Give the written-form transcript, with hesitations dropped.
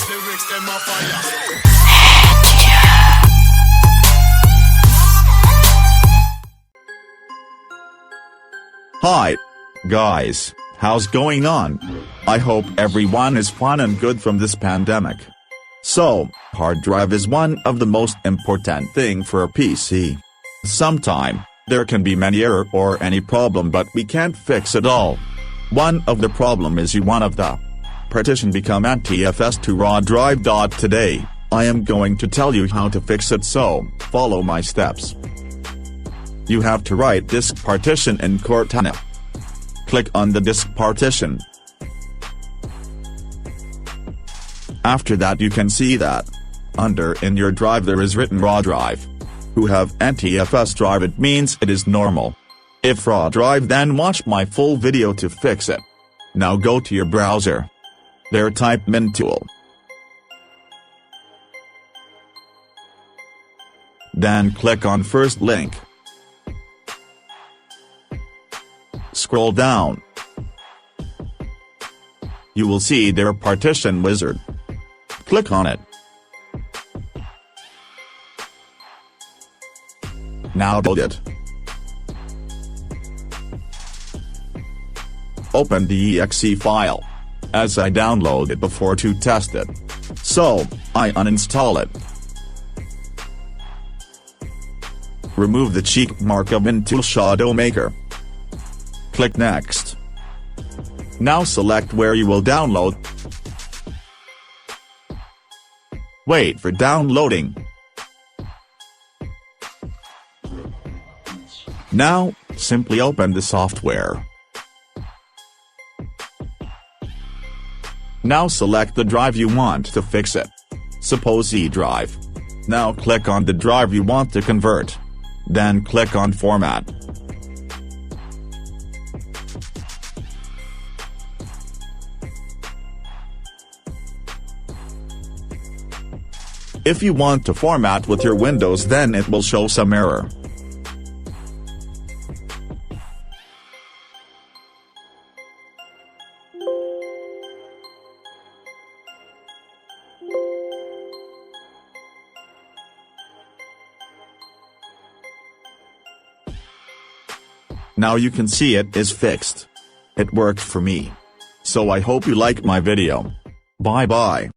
lyrics them a fire. Hi, guys, how's going on? I hope everyone is fine and good from this pandemic. So, hard drive is one of the most important thing for a PC. Sometime, there can be many error or any problem but we can't fix it all. One of the problem is one of the partition become NTFS to raw drive. Today, I am going to tell you how to fix it, so follow my steps. You have to write disk partition in Cortana. Click on the disk partition. After that you can see that under in your drive there is written raw drive. Who have NTFS drive, it means it is normal. If raw drive, then watch my full video to fix it. Now go to your browser. There type min tool. Then click on first link. Scroll down. You will see their partition wizard. Click on it. Now load it. Open the exe file, as I downloaded it before to test it. So, I uninstall it. Remove the check mark of Intel Shadow Maker. Click Next. Now select where you will download. Wait for downloading. Now, simply open the software. Now select the drive you want to fix it. Suppose E drive. Now click on the drive you want to convert. Then click on Format. If you want to format with your Windows, then it will show some error. Now you can see it is fixed. It worked for me. So I hope you like my video. Bye bye.